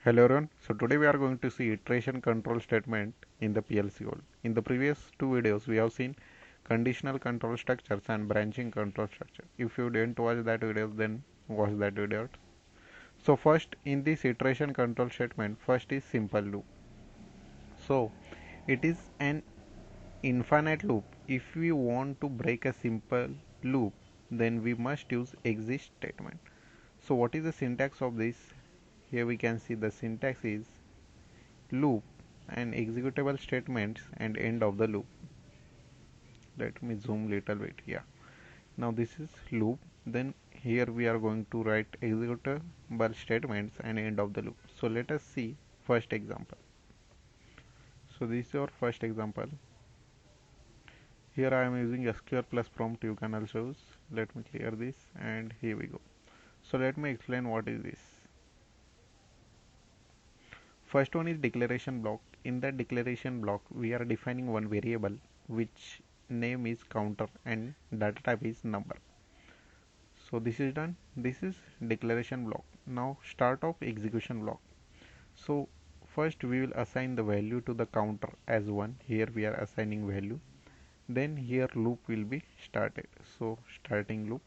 Hello everyone. So today we are going to see iteration control statement in the PLC code. In the previous two videos we have seen conditional control structures and branching control structure. If you didn't watch that video, then watch that video. So first in this iteration control statement, first is simple loop. So it is an infinite loop. If we want to break a simple loop, then we must use exit statement. So what is the syntax of this? Here we can see the syntax is loop and executable statements and end of the loop. Let me zoom little bit. Yeah, now this is loop. Then here we are going to write executable statements and end of the loop. So let us see first example. So this is your first example. Here I am using SQL plus prompt. You can also use. Let me clear this, and here we go. So let me explain what is this. First one is declaration block. In that declaration block, we are defining one variable which name is counter and data type is number. So this is done. This is declaration block. Now start of execution block. So first we will assign the value to the counter as 1. Here we are assigning value. Then here loop will be started. So starting loop.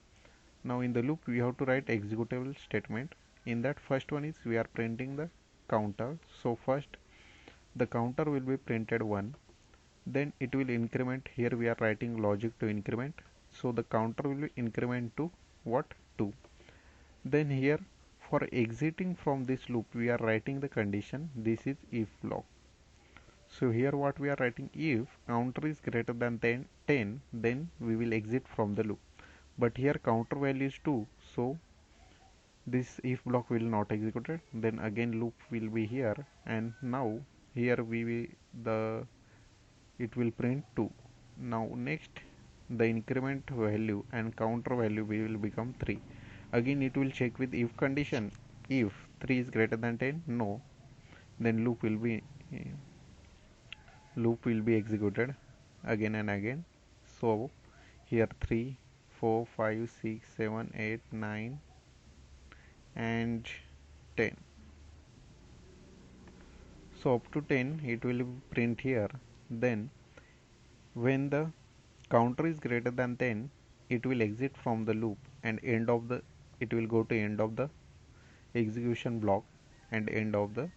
Now in the loop we have to write executable statement. In that first one is we are printing the counter. So first the counter will be printed 1, then it will increment. Here we are writing logic to increment, so the counter will be increment to what, 2. Then here for exiting from this loop we are writing the condition. This is if block. So here what we are writing, if counter is greater than 10, then we will exit from the loop, but here counter value is 2, so this if block will not executed. Then again loop will be here, and now here we will the it will print 2. Now next the increment value and counter value will become 3. Again it will check with if condition. If 3 is greater than 10, no, then loop will be executed again and again. So here 3, 4, 5, 6, 7, 8, 9 and 10. So up to 10 it will print here. Then when the counter is greater than 10, it will exit from the loop and it will go to end of the execution block and end of the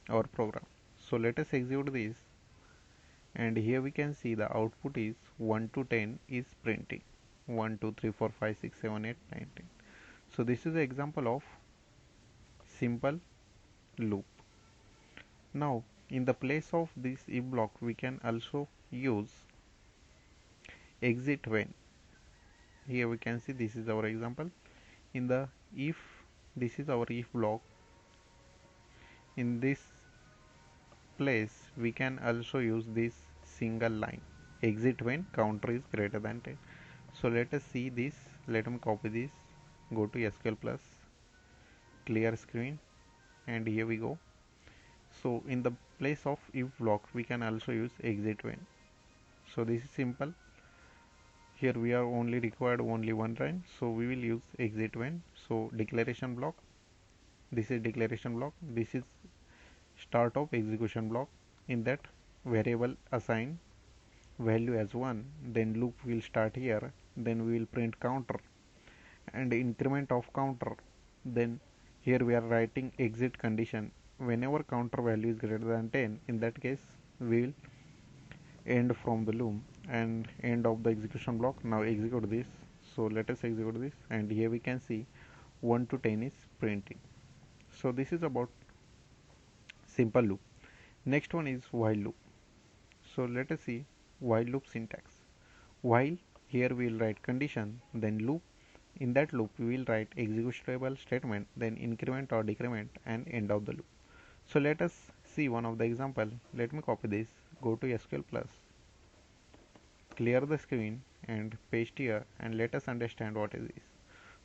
our program. So let us execute this, and here we can see the output is 1 to 10 is printing 1 2 3 4 5 6 7 8 9 10. So this is an example of simple loop. Now in the place of this if block we can also use exit when. Here we can see this is our example. In the if, this is our if block, in this place we can also use this single line, exit when counter is greater than 10. So let us see this. Let me copy this, go to SQL plus, clear screen, and here we go. So in the place of if block we can also use exit when. So this is simple. Here we are only required only one line, so we will use exit when. So declaration block, this is declaration block, this is start of execution block. In that variable assign value as 1, then loop will start here, then we will print counter and increment of counter. Then here we are writing exit condition. Whenever counter value is greater than 10, in that case we will end from the loop and end of the execution block. Now execute this. So let us execute this, and here we can see 1 to 10 is printing. So this is about simple loop. Next one is while loop. So let us see while loop syntax. While, here we will write condition, then loop. In that loop we will write executable statement, then increment or decrement, and end of the loop. So let us see one of the example. Let me copy this, go to SQL plus, clear the screen and paste here, and let us understand what is this.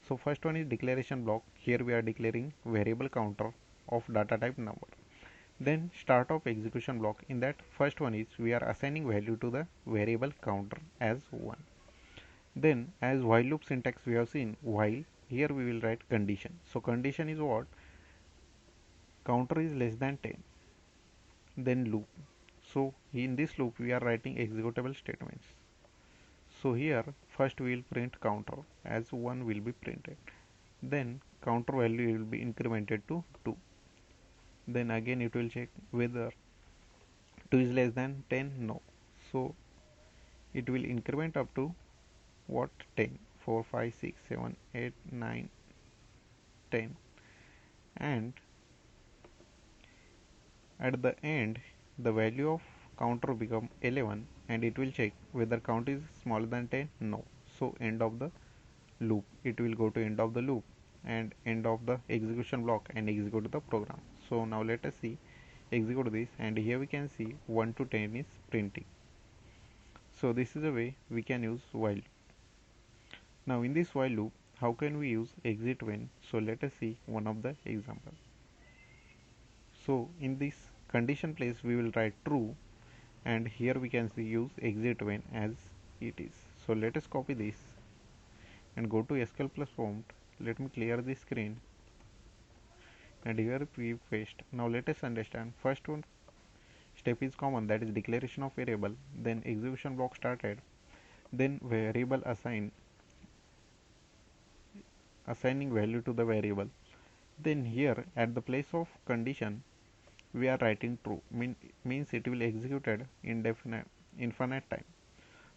So first one is declaration block. Here we are declaring variable counter of data type number. Then start of execution block. In that first one is we are assigning value to the variable counter as 1. Then as while loop syntax we have seen while, here we will write condition. So condition is what? counter is less than 10, then loop. So in this loop we are writing executable statements. So here first we will print counter as 1 will be printed, then counter value will be incremented to 2, then again it will check whether 2 is less than 10, no, so it will increment up to what, 10, 4, 5, 6, 7, 8, 9, 10, and at the end the value of counter become 11 and it will check whether count is smaller than 10, no, so end of the loop, it will go to end of the loop and end of the execution block and execute the program. So now let us see, execute this, and here we can see 1 to 10 is printing. So this is a way we can use while. Now in this while loop, how can we use exit when? So let us see one of the example. So in this condition place we will write true, and here we can see use exit when as it is. So let us copy this and go to SQL plus prompt. Let me clear the screen and here we paste. Now let us understand, first one step is common, that is declaration of variable, then execution block started, then variable assigning value to the variable, then here at the place of condition we are writing true, means it will executed infinite time.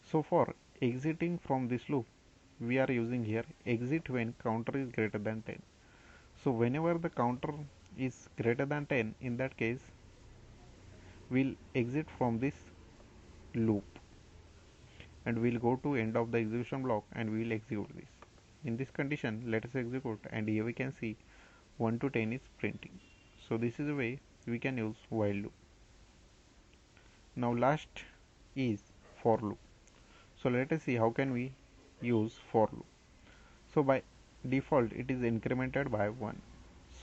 So for exiting from this loop we are using here exit when counter is greater than 10. So whenever the counter is greater than 10, in that case we'll exit from this loop and we'll go to end of the execution block and we'll execute this. In this condition let us execute, and here we can see 1 to 10 is printing. So this is a way we can use while loop. Now last is for loop. So let us see how can we use for loop. So by default it is incremented by 1.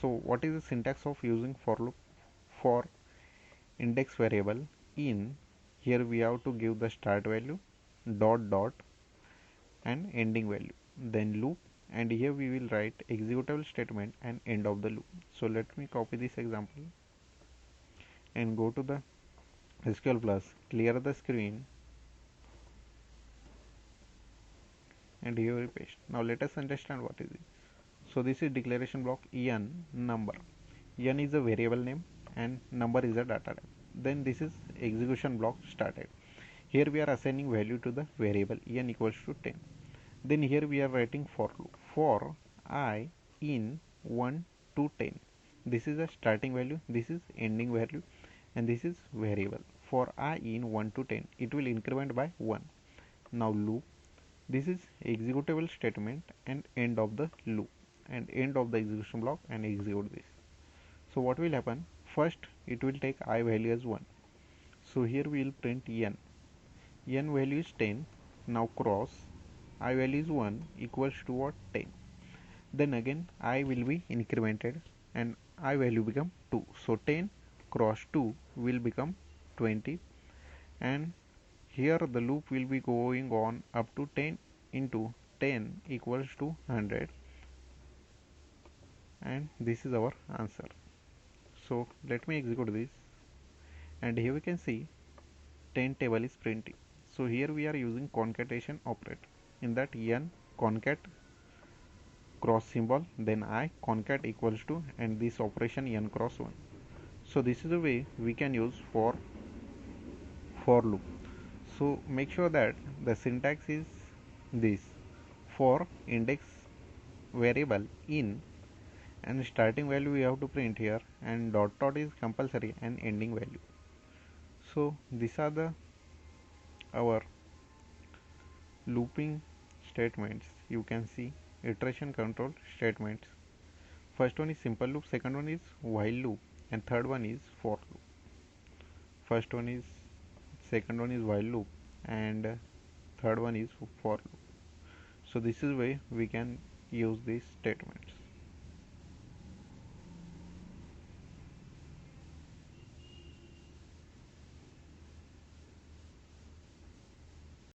So what is the syntax of using for loop? For index variable in, here we have to give the start value, dot dot, and ending value, then loop, and here we will write executable statement and end of the loop. So let me copy this example and go to the SQL plus, clear the screen, and here we paste. Now let us understand what is it. So this is declaration block n number. N is a variable name and number is a data type. Then this is execution block started. Here we are assigning value to the variable n equals to 10. Then here we are writing for loop. For I in 1 to 10. This is a starting value, this is ending value, and this is variable. For I in 1 to 10, it will increment by 1. Now loop. This is executable statement and end of the loop and end of the execution block and execute this. So what will happen? First it will take I value as 1. So here we will print n. N value is 10. Now cross I value is 1 equals to what? 10. Then again I will be incremented and I value become 2. So 10 cross 2 will become 20, and here the loop will be going on up to 10 into 10 equals to 100, and this is our answer. So let me execute this, and here we can see 10 table is printing. So here we are using concatenation operator. In that n concat cross symbol, then I concat equals to, and this operation n cross 1. So this is the way we can use for loop. So make sure that the syntax is this: for index variable in, and starting value we have to print here, and dot dot is compulsory, and ending value. So these are the our looping statements. You can see iteration control statements. First one is simple loop, second one is while loop, and third one is for loop. First one is, second one is while loop, and third one is for loop. So this is way we can use these statements.